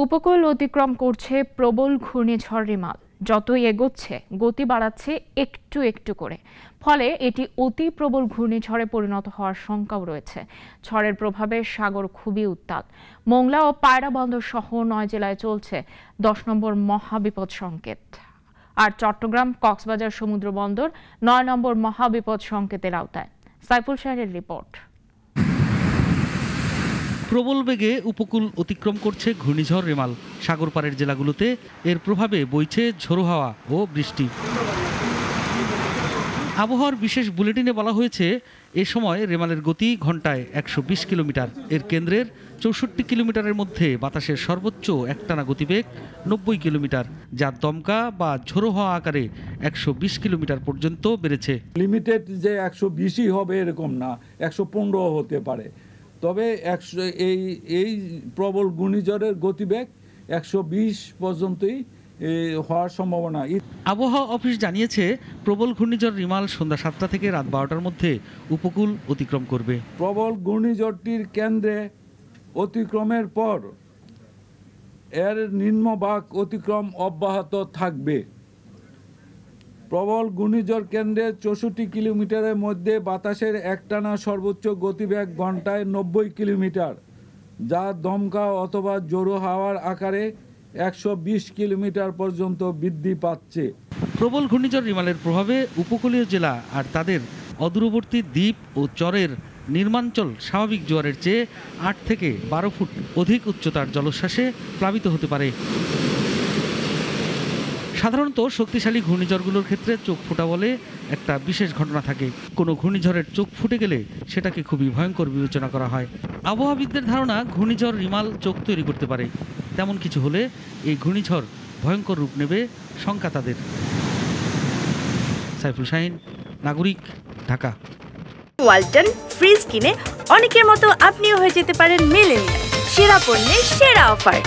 উপকূল অতিক্রম করছে প্রবল ঘূর্ণিঝড় রিমাল। যতই এগোচ্ছে গতি বাড়াচ্ছে একটু একটু করে, ফলে এটি অতি প্রবল ঘূর্ণিঝড়ে পরিণত হওয়ার শঙ্কাও রয়েছে। ঝড়ের প্রভাবে সাগর খুবই উত্তাল। মোংলা ও পায়রা বন্দর সহ 9 জেলায় চলছে 10 নম্বর মহাবিপদ সংকেত। আর চট্টগ্রাম কক্সবাজার সমুদ্র বন্দর 9 নম্বর মহাবিপদ সংকেতের আওতায়। সাইফুল শাহের রিপোর্ট। প্রবল বেগে উপকূল অতিক্রম করছে ঘূর্ণিঝড় রেমাল। সাগর পাড়ের জেলাগুলোতে এর প্রভাবে বইছে ঝোড়ো হাওয়া ও বৃষ্টি। আবহাওয়ার বিশেষ বুলেটিনে বলা হয়েছে, এ সময় রেমালের গতি ঘন্টায় 120 কিলোমিটার। এর কেন্দ্রের 64 কিলোমিটারের মধ্যে বাতাসের সর্বোচ্চ একটানা গতিবেগ 90 কিলোমিটার, যা দমকা বা ঝোড়ো হাওয়া আকারে 120 কিলোমিটার পর্যন্ত বেড়েছে। লিমিটেড যে 120ই হবে এরকম না, 115 হতে পারে। তবে এই প্রবল ঘূর্ণিঝড়ের গতিবেগ 120 পর্যন্তই হওয়ার সম্ভাবনা। আবহাওয়া অফিস জানিয়েছে, প্রবল ঘূর্ণিঝড় রিমাল সন্ধ্যা 7টা থেকে রাত 12টার মধ্যে উপকূল অতিক্রম করবে। প্রবল ঘূর্ণিঝড়টির কেন্দ্রে অতিক্রমের পর এর নিম্নভাগ অতিক্রম অব্যাহত থাকবে। প্রবল ঘূর্ণিঝড় কেন্দ্রে 64 কিলোমিটারের মধ্যে বাতাসের একটানা সর্বোচ্চ গতিবেগ ঘন্টায় 90 কিলোমিটার, যা দমকা অথবা ঝোড়ো হাওয়ার আকারে 120 কিলোমিটার পর্যন্ত বৃদ্ধি পাচ্ছে। প্রবল ঘূর্ণিঝড় রিমালের প্রভাবে উপকূলীয় জেলা আর তাদের অদূরবর্তী দ্বীপ ও চরের নির্মাঞ্চল স্বাভাবিক জোয়ারের চেয়ে 8 থেকে 12 ফুট অধিক উচ্চতার জলোচ্ছ্বাসে প্লাবিত হতে পারে। সাধারণত শক্তিশালী ঘূর্ণিঝড়গুলোর ক্ষেত্রে চোখ ফুটা বলে একটা বিশেষ ঘটনা থাকে। কোনো ঘূর্ণিঝড়ের চোখ ফুটে গেলে সেটাকে খুবই ভয়ঙ্কর বিবেচনা করা হয়। আবহাওয়াবিদদের ধারণা, ঘূর্ণিঝড় রিমাল চোখ তৈরি করতে পারে। তেমন কিছু হলে এই ঘূর্ণিঝড় ভয়ঙ্কর রূপ নেবে শঙ্কা তাদের। সাইফুল শাহিন, নাগরিক, ঢাকা। ওয়ালটন ফ্রিজ কিনে অনেকের মতো আপনিও হয়ে যেতে পারেন মিলেনিয়াল। সেরা পণ্যের সেরা অফার।